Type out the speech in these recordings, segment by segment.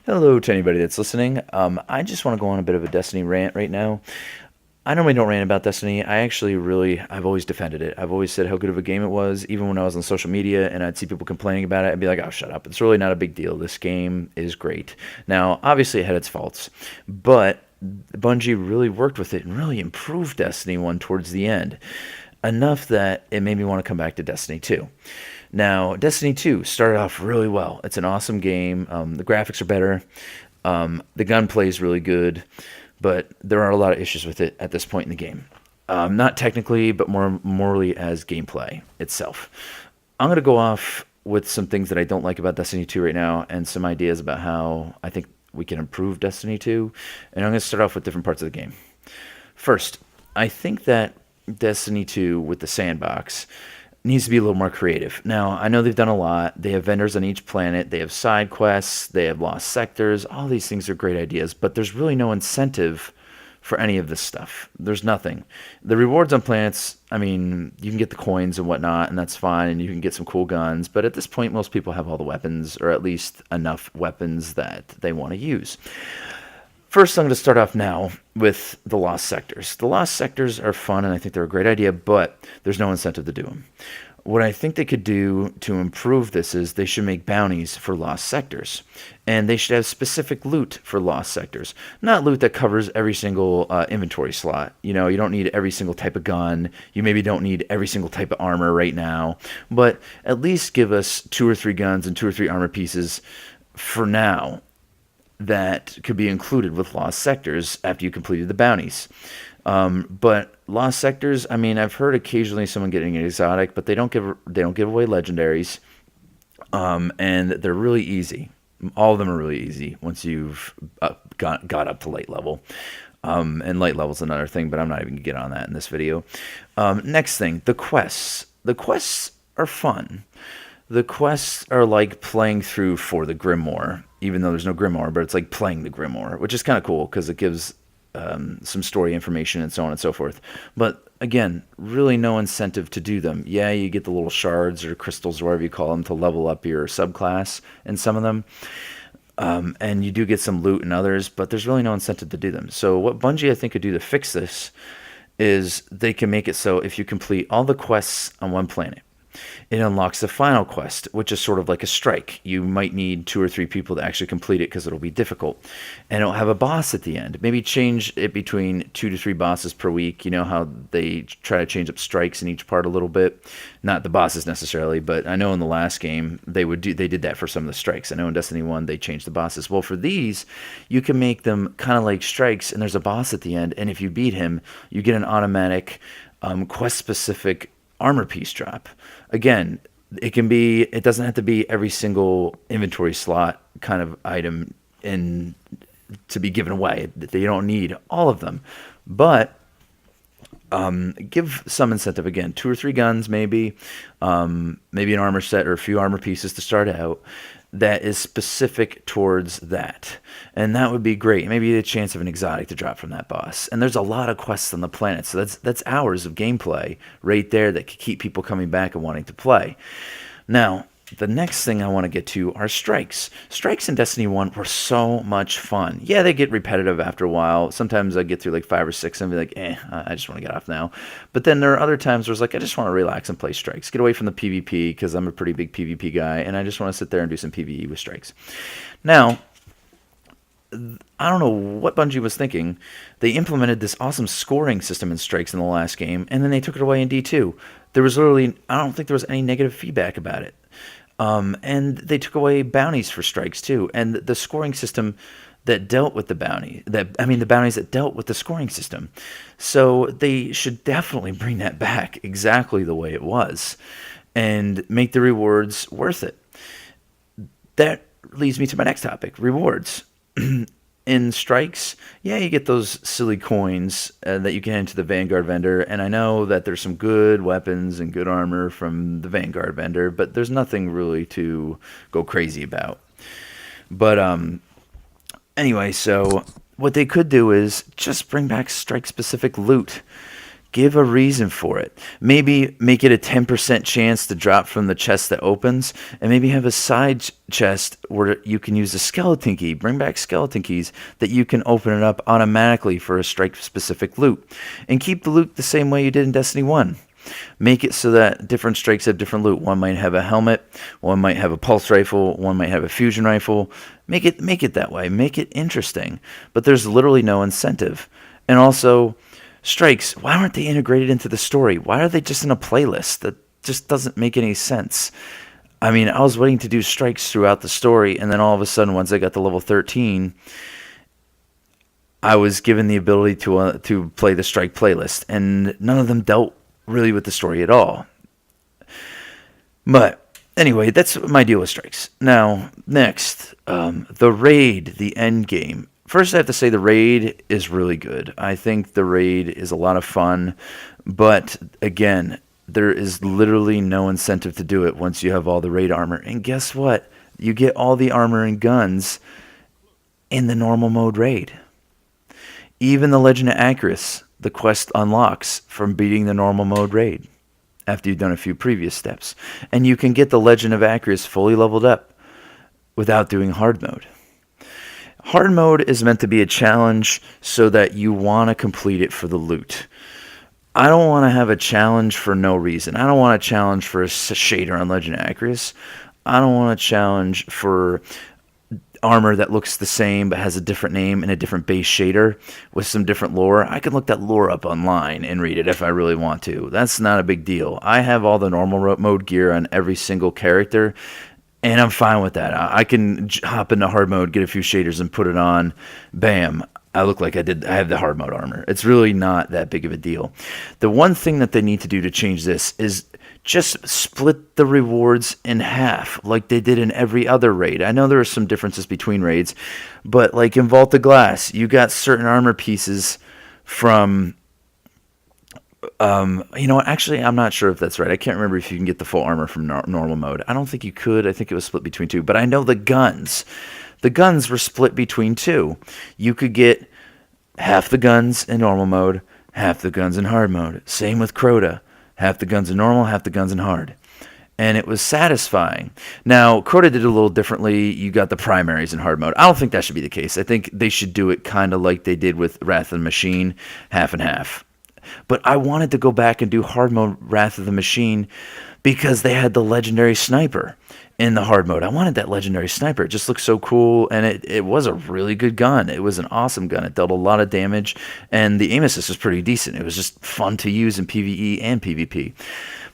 Hello to anybody that's listening. I just want to go on a bit of a Destiny rant right now. I normally don't rant about Destiny. I've always defended it. I've always said how good of a game it was, even when I was on social media and I'd see people complaining about it. I'd be like, oh, shut up. It's really not a big deal. This game is great. Now, obviously, it had its faults, but Bungie really worked with it and really improved Destiny 1 towards the end, enough that it made me want to come back to Destiny 2. Now, Destiny 2 started off really well. It's an awesome game. The graphics are better. The gunplay is really good, but there are a lot of issues with it at this point in the game. Not technically, but more morally as gameplay itself. I'm going to go off with some things that I don't like about Destiny 2 right now and some ideas about how I think we can improve Destiny 2. And I'm going to start off with different parts of the game. First, I think that Destiny 2 with the sandbox needs to be a little more creative. Now, I know they've done a lot. They have vendors on each planet. They have side quests. They have lost sectors. All these things are great ideas, but there's really no incentive for any of this stuff. There's nothing. The rewards on planets, I mean, you can get the coins and whatnot, and that's fine, and you can get some cool guns, but at this point, most people have all the weapons, or at least enough weapons that they want to use. First, I'm going to start off now with the lost sectors. The lost sectors are fun, and I think they're a great idea, but there's no incentive to do them. What I think they could do to improve this is they should make bounties for lost sectors, and they should have specific loot for lost sectors. Not loot that covers every single inventory slot. You know, you don't need every single type of gun. You maybe don't need every single type of armor right now, but at least give us 2 or 3 guns and 2 or 3 armor pieces for now that could be included with lost sectors after you completed the bounties. But lost sectors, I mean, I've heard occasionally someone getting an exotic, but they don't give away legendaries, and they're really easy. All of them are really easy once you've got up to light level. And light level's another thing, but I'm not even gonna get on that in this video. Next thing, the quests. The quests are fun. The quests are like playing through For the Grimoire, even though there's no Grimoire, but it's like playing the Grimoire, which is kind of cool because it gives some story information and so on and so forth. But again, really no incentive to do them. Yeah, you get the little shards or crystals or whatever you call them to level up your subclass in some of them. And you do get some loot in others, but there's really no incentive to do them. So what Bungie, I think, could do to fix this is they can make it so if you complete all the quests on one planet, it unlocks the final quest, which is sort of like a strike. You might need 2 or 3 people to actually complete it because it'll be difficult. And it'll have a boss at the end. Maybe change it between 2 to 3 bosses per week. You know how they try to change up strikes in each part a little bit? Not the bosses necessarily, but I know in the last game they did that for some of the strikes. I know in Destiny 1 they changed the bosses. Well, for these, you can make them kind of like strikes, and there's a boss at the end, and if you beat him, you get an automatic quest-specific armor piece drop. Again, it doesn't have to be every single inventory slot kind of item in to be given away. You don't need all of them, but give some incentive. Again, 2 or 3 guns, maybe maybe an armor set or a few armor pieces to start out that is specific towards that. And that would be great. Maybe a chance of an exotic to drop from that boss. And there's a lot of quests on the planet, so that's hours of gameplay right there that could keep people coming back and wanting to play. Now, the next thing I want to get to are strikes. Strikes in Destiny 1 were so much fun. Yeah, they get repetitive after a while. Sometimes I get through like 5 or 6 and be like, I just want to get off now. But then there are other times where it's like, I just want to relax and play strikes. Get away from the PvP because I'm a pretty big PvP guy, and I just want to sit there and do some PvE with strikes. Now, I don't know what Bungie was thinking. They implemented this awesome scoring system in strikes in the last game, and then they took it away in D2. There was literally, I don't think there was any negative feedback about it. And they took away bounties for strikes too, and the scoring system that dealt with the bounty. The bounties that dealt with the scoring system. So they should definitely bring that back exactly the way it was, and make the rewards worth it. That leads me to my next topic: rewards. In strikes, yeah, you get those silly coins that you can hand to the Vanguard vendor, and I know that there's some good weapons and good armor from the Vanguard vendor, but there's nothing really to go crazy about. But anyway, so what they could do is just bring back strike-specific loot. Give a reason for it. Maybe make it a 10% chance to drop from the chest that opens, and maybe have a side chest where you can use a skeleton key. Bring back skeleton keys that you can open it up automatically for a strike-specific loot. And keep the loot the same way you did in Destiny 1. Make it so that different strikes have different loot. One might have a helmet, one might have a pulse rifle, one might have a fusion rifle. Make it that way. Make it interesting. But there's literally no incentive. And also, strikes, why aren't they integrated into the story? Why are they just in a playlist? That just doesn't make any sense. I mean, I was waiting to do strikes throughout the story, and then all of a sudden, once I got to level 13, I was given the ability to play the strike playlist, and none of them dealt really with the story at all. But anyway, that's my deal with strikes. Now, next, the raid, the end game. First, I have to say the raid is really good. I think the raid is a lot of fun, but again, there is literally no incentive to do it once you have all the raid armor. And guess what? You get all the armor and guns in the normal mode raid. Even the Legend of Acris, the quest unlocks from beating the normal mode raid after you've done a few previous steps. And you can get the Legend of Acris fully leveled up without doing hard mode. Hard mode is meant to be a challenge so that you want to complete it for the loot. I don't want to have a challenge for no reason. I don't want a challenge for a shader on Legend of Acris. I don't want a challenge for armor that looks the same but has a different name and a different base shader with some different lore. I can look that lore up online and read it if I really want to. That's not a big deal. I have all the normal mode gear on every single character, and I'm fine with that. I can hop into hard mode, get a few shaders, and put it on. Bam. I look like I have the hard mode armor. It's really not that big of a deal. The one thing that they need to do to change this is just split the rewards in half like they did in every other raid. I know there are some differences between raids, but like in Vault of Glass, you got certain armor pieces from... actually, I'm not sure if that's right. I can't remember if you can get the full armor from normal mode. I don't think you could. I think it was split between two. But I know the guns. The guns were split between two. You could get half the guns in normal mode, half the guns in hard mode. Same with Crota. Half the guns in normal, half the guns in hard. And it was satisfying. Now, Crota did it a little differently. You got the primaries in hard mode. I don't think that should be the case. I think they should do it kind of like they did with Wrath of the Machine, half and half. But I wanted to go back and do hard mode Wrath of the Machine because they had the legendary sniper in the hard mode. I wanted that legendary sniper. It just looked so cool, and it was a really good gun. It was an awesome gun. It dealt a lot of damage, and the aim assist was pretty decent. It was just fun to use in PvE and PvP.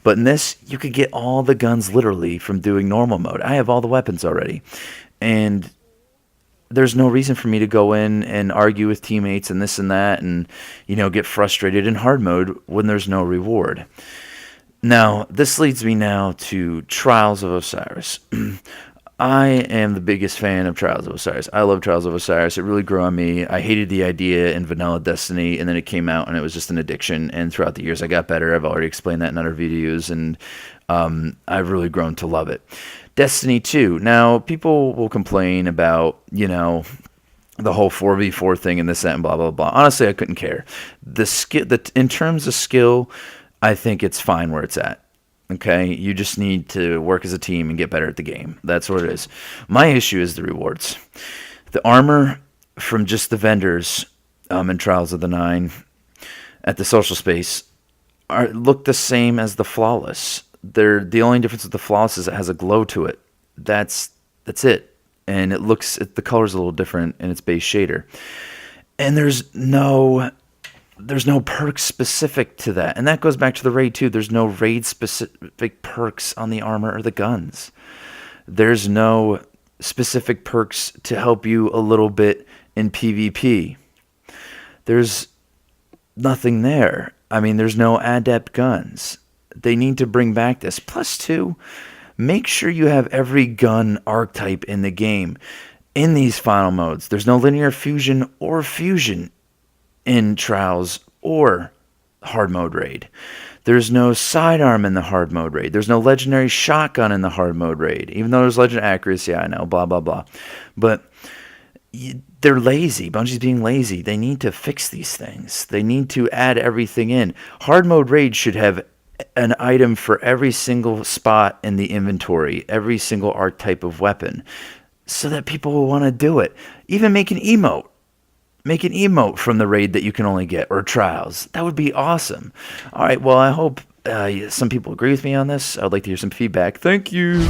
But in this, you could get all the guns literally from doing normal mode. I have all the weapons already, and there's no reason for me to go in and argue with teammates and this and that and, get frustrated in hard mode when there's no reward. Now, this leads me now to Trials of Osiris. I am the biggest fan of Trials of Osiris. I love Trials of Osiris. It really grew on me. I hated the idea in vanilla Destiny, and then it came out, and it was just an addiction. And throughout the years, I got better. I've already explained that in other videos, and I've really grown to love it. Destiny 2. Now, people will complain about, the whole 4v4 thing and this, that, and blah, blah, blah. Honestly, I couldn't care. In terms of skill, I think it's fine where it's at. Okay? You just need to work as a team and get better at the game. That's what it is. My issue is the rewards. The armor from just the vendors in Trials of the Nine at the social space look the same as the Flawless. The only difference with the Flawless is it has a glow to it. That's it. And the color's a little different in its base shader. And there's no perks specific to that. And that goes back to the raid too. There's no raid specific perks on the armor or the guns. There's no specific perks to help you a little bit in PvP. There's nothing there. I mean, there's no adept guns. They need to bring back this. Plus, two, make sure you have every gun archetype in the game in these final modes. There's no linear fusion or fusion in Trials or hard mode raid. There's no sidearm in the hard mode raid. There's no legendary shotgun in the hard mode raid. Even though there's Legend of Accuracy, I know, blah, blah, blah. But they're lazy. Bungie's being lazy. They need to fix these things. They need to add everything in. Hard mode raid should have an item for every single spot in the inventory, every single archetype of weapon, so that people will want to do it. Even make an emote. Make an emote from the raid that you can only get, or trials. That would be awesome. All right, well, I hope some people agree with me on this. I'd like to hear some feedback. Thank you.